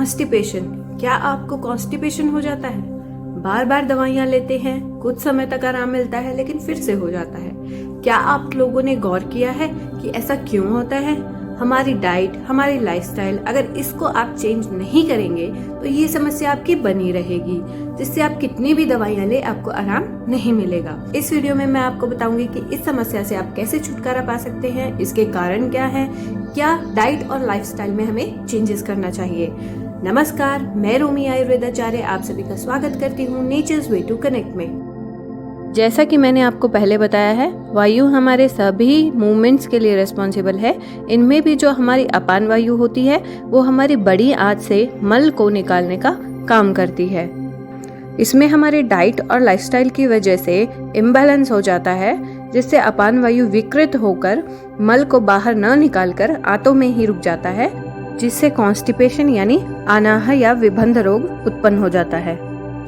Constipation. क्या आपको constipation हो जाता है? बार बार दवाइयां लेते हैं, कुछ समय तक आराम मिलता है लेकिन फिर से हो जाता है। क्या आप लोगों ने गौर किया है कि ऐसा क्यों होता है? हमारी डाइट, हमारी लाइफस्टाइल, अगर इसको आप चेंज नहीं करेंगे तो ये समस्या आपकी बनी रहेगी, जिससे आप कितनी भी दवाइयां ले आपको आराम नहीं मिलेगा। इस वीडियो में मैं आपको बताऊंगी कि इस समस्या से आप कैसे छुटकारा पा सकते हैं, इसके कारण क्या है, क्या डाइट और लाइफस्टाइल में हमें चेंजेस करना चाहिए। नमस्कार, मैं रोमी आयुर्वेदाचार्य आप सभी का स्वागत करती हूँ नेचर्स वे टू कनेक्ट में। जैसा कि मैंने आपको पहले बताया है, वायु हमारे सभी मूवमेंट्स के लिए रिस्पॉन्सिबल है। इनमें भी जो हमारी अपान वायु होती है वो हमारी बड़ी आंत से मल को निकालने का काम करती है। इसमें हमारी डाइट और लाइफस्टाइल की वजह से इम्बैलेंस हो जाता है, जिससे अपान वायु विकृत होकर मल को बाहर न निकालकर आंतों में ही रुक जाता है, जिससे कॉन्स्टिपेशन यानी अनाह या विबंध रोग उत्पन्न हो जाता है।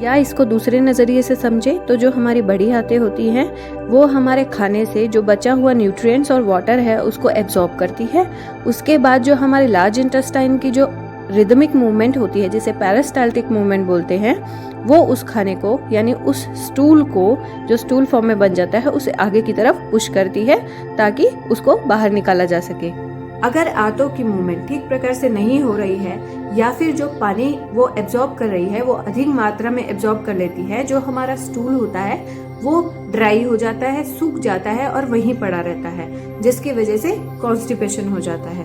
या इसको दूसरे नजरिए से समझे तो जो हमारी बड़ी आंतें होती हैं वो हमारे खाने से जो बचा हुआ न्यूट्रिएंट्स और वाटर है उसको एब्जॉर्ब करती है। उसके बाद जो हमारी लार्ज इंटेस्टाइन की जो रिदमिक मूवमेंट होती है, जिसे पेरिस्टाल्टिक मूवमेंट बोलते हैं, वो उस खाने को यानी उस स्टूल को जो स्टूल फॉर्म में बन जाता है उसे आगे की तरफ पुश करती है ताकि उसको बाहर निकाला जा सके। अगर आंतों की मूवमेंट ठीक प्रकार से नहीं हो रही है या फिर जो पानी वो एब्जॉर्ब कर रही है वो अधिक मात्रा में एब्जॉर्ब कर लेती है, जो हमारा स्टूल होता है वो ड्राई हो जाता है, सूख जाता है और वहीं पड़ा रहता है, जिसकी वजह से कॉन्स्टिपेशन हो जाता है।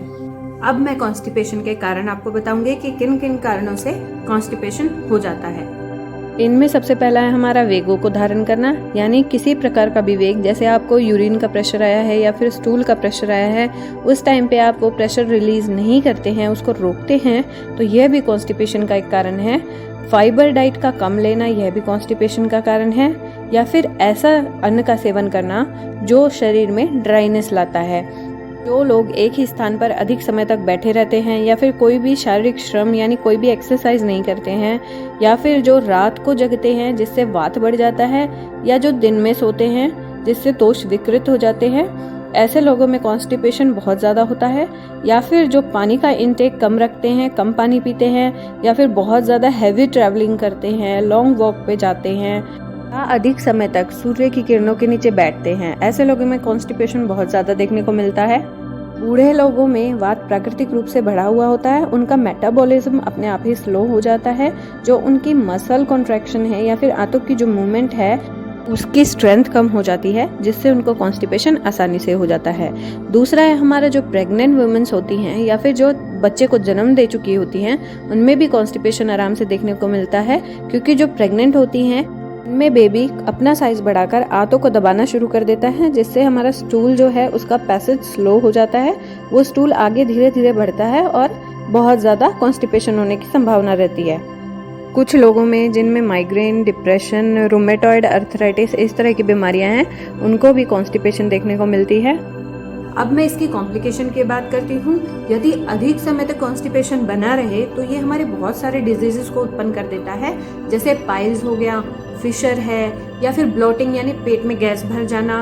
अब मैं कॉन्स्टिपेशन के कारण आपको बताऊंगी कि किन किन कारणों से कॉन्स्टिपेशन हो जाता है। इनमें सबसे पहला है हमारा वेगों को धारण करना, यानी किसी प्रकार का भी वेग, जैसे आपको यूरिन का प्रेशर आया है या फिर स्टूल का प्रेशर आया है, उस टाइम पे आप वो प्रेशर रिलीज नहीं करते हैं, उसको रोकते हैं, तो यह भी कॉन्स्टिपेशन का एक कारण है। फाइबर डाइट का कम लेना, यह भी कॉन्स्टिपेशन का कारण है। या फिर ऐसा अन्न का सेवन करना जो शरीर में ड्राइनेस लाता है। जो लोग एक ही स्थान पर अधिक समय तक बैठे रहते हैं या फिर कोई भी शारीरिक श्रम यानी कोई भी एक्सरसाइज नहीं करते हैं, या फिर जो रात को जगते हैं जिससे वात बढ़ जाता है, या जो दिन में सोते हैं जिससे तोष विकृत हो जाते हैं, ऐसे लोगों में कॉन्स्टिपेशन बहुत ज़्यादा होता है। या फिर जो पानी का इंटेक कम रखते हैं, कम पानी पीते हैं, या फिर बहुत ज़्यादा हैवी ट्रैवलिंग करते हैं, लॉन्ग वॉक पे जाते हैं, या अधिक समय तक सूर्य की किरणों के नीचे बैठते हैं, ऐसे लोगों में कॉन्स्टिपेशन बहुत ज़्यादा देखने को मिलता है। बूढ़े लोगों में वात प्राकृतिक रूप से बढ़ा हुआ होता है, उनका मेटाबॉलिज्म अपने आप ही स्लो हो जाता है, जो उनकी मसल कॉन्ट्रैक्शन है या फिर आंतों की जो मूवमेंट है उसकी स्ट्रेंथ कम हो जाती है, जिससे उनको कॉन्स्टिपेशन आसानी से हो जाता है। दूसरा है हमारा जो प्रेग्नेंट वुमेन्स होती हैं या फिर जो बच्चे को जन्म दे चुकी होती हैं, उनमें भी कॉन्स्टिपेशन आराम से देखने को मिलता है, क्योंकि जो प्रेग्नेंट होती हैं उनमें बेबी अपना साइज बढ़ाकर आंतों को दबाना शुरू कर देता है, जिससे हमारा स्टूल जो है उसका पैसेज स्लो हो जाता है, वो स्टूल आगे धीरे धीरे बढ़ता है और बहुत ज़्यादा कॉन्स्टिपेशन होने की संभावना रहती है। कुछ लोगों में जिनमें माइग्रेन, डिप्रेशन, रूमेटॉइड अर्थराइटिस इस तरह की बीमारियां हैं, उनको भी कॉन्स्टिपेशन देखने को मिलती है। अब मैं इसकी कॉम्प्लिकेशन की बात करती हूँ। यदि अधिक समय तक कॉन्स्टिपेशन बना रहे तो ये हमारे बहुत सारे डिजीजेस को उत्पन्न कर देता है, जैसे पाइल्स हो गया, फिशर है, या फिर ब्लोटिंग यानी पेट में गैस भर जाना,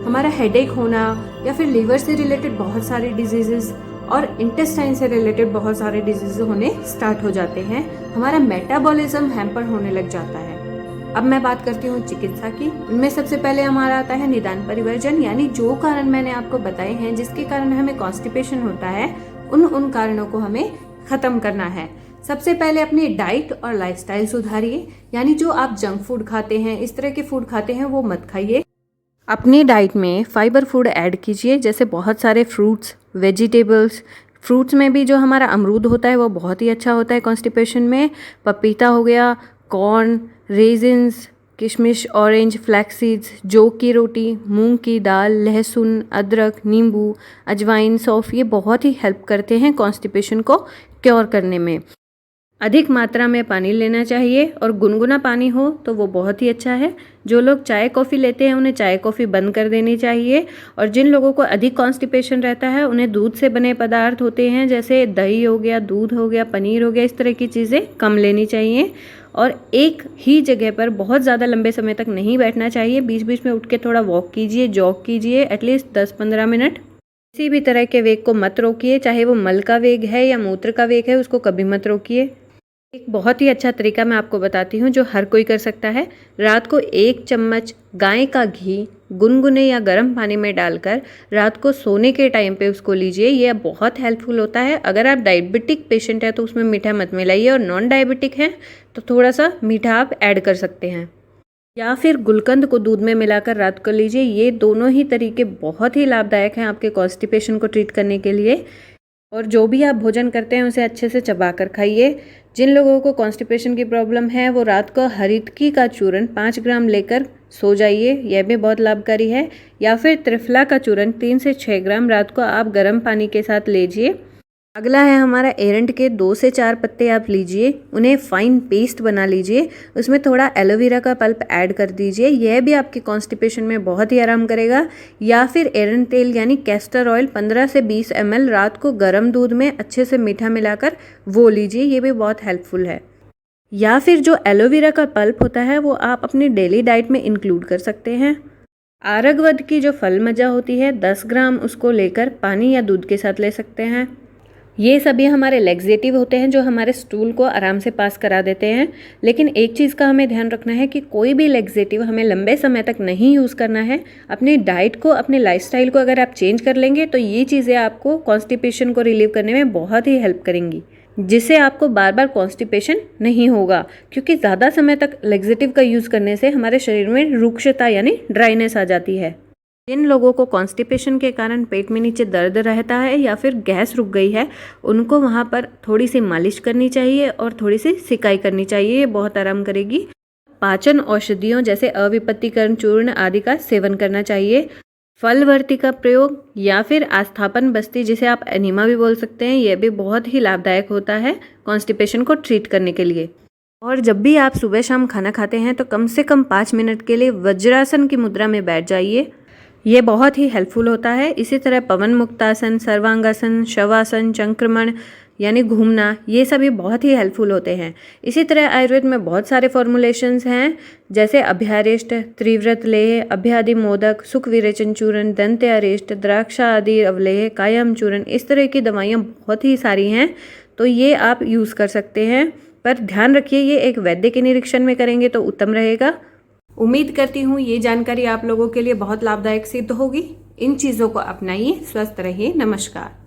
हमारा हेडेक होना, या फिर लीवर से रिलेटेड बहुत सारे डिजीजेस और इंटेस्टाइन से रिलेटेड बहुत सारे डिजीज होने स्टार्ट हो जाते हैं। हमारा मेटाबॉलिज्म हैम्पर होने लग जाता है। अब मैं बात करती हूँ चिकित्सा की। इनमें सबसे पहले हमारा आता है निदान परिवर्जन, यानी जो कारण मैंने आपको बताए हैं जिसके कारण हमें कॉन्स्टिपेशन होता है, उन कारणों को हमें खत्म करना है। सबसे पहले अपनी डाइट और लाइफस्टाइल सुधारिए, यानी जो आप जंक फूड खाते हैं, इस तरह के फूड खाते हैं, वो मत खाइए। अपनी डाइट में फाइबर फूड ऐड कीजिए, जैसे बहुत सारे फ्रूट्स, वेजिटेबल्स। फ्रूट्स में भी जो हमारा अमरूद होता है वो बहुत ही अच्छा होता है कॉन्स्टिपेशन में। पपीता हो गया, कॉर्न, रेजिन्स, किशमिश, ऑरेंज, फ्लैक्स सीड्स, जौ की रोटी, मूंग की दाल, लहसुन, अदरक, नींबू, अजवाइन, सौंफ, ये बहुत ही हेल्प करते हैं कॉन्स्टिपेशन को क्योर करने में। अधिक मात्रा में पानी लेना चाहिए और गुनगुना पानी हो तो वो बहुत ही अच्छा है। जो लोग चाय कॉफ़ी लेते हैं उन्हें चाय कॉफ़ी बंद कर देनी चाहिए, और जिन लोगों को अधिक कॉन्स्टिपेशन रहता है उन्हें दूध से बने पदार्थ होते हैं जैसे दही हो गया, दूध हो गया, पनीर हो गया, इस तरह की चीज़ें कम लेनी चाहिए। और एक ही जगह पर बहुत ज़्यादा लंबे समय तक नहीं बैठना चाहिए, बीच बीच में उठ के थोड़ा वॉक कीजिए, जॉग कीजिए, एटलीस्ट 10-15 मिनट। किसी भी तरह के वेग को मत रोकिए, चाहे वो मल का वेग है या मूत्र का वेग है, उसको कभी मत रोकिए। एक बहुत ही अच्छा तरीका मैं आपको बताती हूँ जो हर कोई कर सकता है। रात को 1 चम्मच गाय का घी गुनगुने या गर्म पानी में डालकर रात को सोने के टाइम पे उसको लीजिए। ये बहुत हेल्पफुल होता है। अगर आप डायबिटिक पेशेंट है तो उसमें मीठा मत मिलाइए, और नॉन डायबिटिक है तो थोड़ा सा मीठा आप ऐड कर सकते हैं। या फिर गुलकंद को दूध में मिलाकर रात को लीजिए। ये दोनों ही तरीके बहुत ही लाभदायक हैं आपके कॉन्स्टिपेशन को ट्रीट करने के लिए। और जो भी आप भोजन करते हैं उसे अच्छे से चबा कर खाइए। जिन लोगों को कॉन्स्टिपेशन की प्रॉब्लम है वो रात को हरितकी का चूर्ण 5 ग्राम लेकर सो जाइए, यह भी बहुत लाभकारी है। या फिर त्रिफला का चूर्ण 3 से 6 ग्राम रात को आप गर्म पानी के साथ लीजिए। अगला है हमारा एरंड के 2 से 4 पत्ते आप लीजिए, उन्हें फाइन पेस्ट बना लीजिए, उसमें थोड़ा एलोवेरा का पल्प ऐड कर दीजिए। यह भी आपके कॉन्स्टिपेशन में बहुत ही आराम करेगा। या फिर एरंड तेल यानी कैस्टर ऑयल 15 से 20 ml रात को गर्म दूध में अच्छे से मीठा मिलाकर वो लीजिए, ये भी बहुत हेल्पफुल है। या फिर जो एलोवेरा का पल्प होता है वो आप अपनी डेली डाइट में इंक्लूड कर सकते हैं। आरगवद की जो फल मज्जा होती है 10 ग्राम उसको लेकर पानी या दूध के साथ ले सकते हैं। ये सभी हमारे लेग्जेटिव होते हैं जो हमारे स्टूल को आराम से पास करा देते हैं। लेकिन एक चीज़ का हमें ध्यान रखना है कि कोई भी लेग्जेटिव हमें लंबे समय तक नहीं यूज़ करना है। अपनी डाइट को, अपने लाइफस्टाइल को अगर आप चेंज कर लेंगे तो ये चीज़ें आपको कॉन्स्टिपेशन को रिलीव करने में बहुत ही हेल्प करेंगी, जिससे आपको बार बार कॉन्स्टिपेशन नहीं होगा। क्योंकि ज़्यादा समय तक लेग्जेटिव का यूज़ करने से हमारे शरीर में रुक्षता यानी ड्राइनेस आ जाती है। जिन लोगों को कॉन्स्टिपेशन के कारण पेट में नीचे दर्द रहता है या फिर गैस रुक गई है, उनको वहाँ पर थोड़ी सी मालिश करनी चाहिए और थोड़ी सी सिकाई करनी चाहिए, ये बहुत आराम करेगी। पाचन औषधियों जैसे अविपत्तिकरण चूर्ण आदि का सेवन करना चाहिए। फलवर्ती का प्रयोग या फिर आस्थापन बस्ती, जिसे आप एनिमा भी बोल सकते हैं, यह भी बहुत ही लाभदायक होता है कॉन्स्टिपेशन को ट्रीट करने के लिए। और जब भी आप सुबह शाम खाना खाते हैं तो कम से कम 5 मिनट के लिए वज्रासन की मुद्रा में बैठ जाइए, ये बहुत ही हेल्पफुल होता है। इसी तरह पवन मुक्तासन, सर्वांगासन, शवासन, चंक्रमण यानी घूमना, ये सभी बहुत ही हेल्पफुल होते हैं। इसी तरह आयुर्वेद में बहुत सारे फॉर्मुलेशंस हैं जैसे अभ्यारेष्ट, त्रिव्रत लेह, अभ्यादि मोदक, सुख विरेचन चूर्ण, दंत अरेष्ट, द्राक्षा आदि अवलेह, कायम चूर्ण, इस तरह की दवाइयाँ बहुत ही सारी हैं, तो ये आप यूज़ कर सकते हैं। पर ध्यान रखिए ये एक वैद्य के निरीक्षण में करेंगे तो उत्तम रहेगा। उम्मीद करती हूँ ये जानकारी आप लोगों के लिए बहुत लाभदायक सिद्ध होगी। इन चीज़ों को अपनाइए, स्वस्थ रहिए। नमस्कार।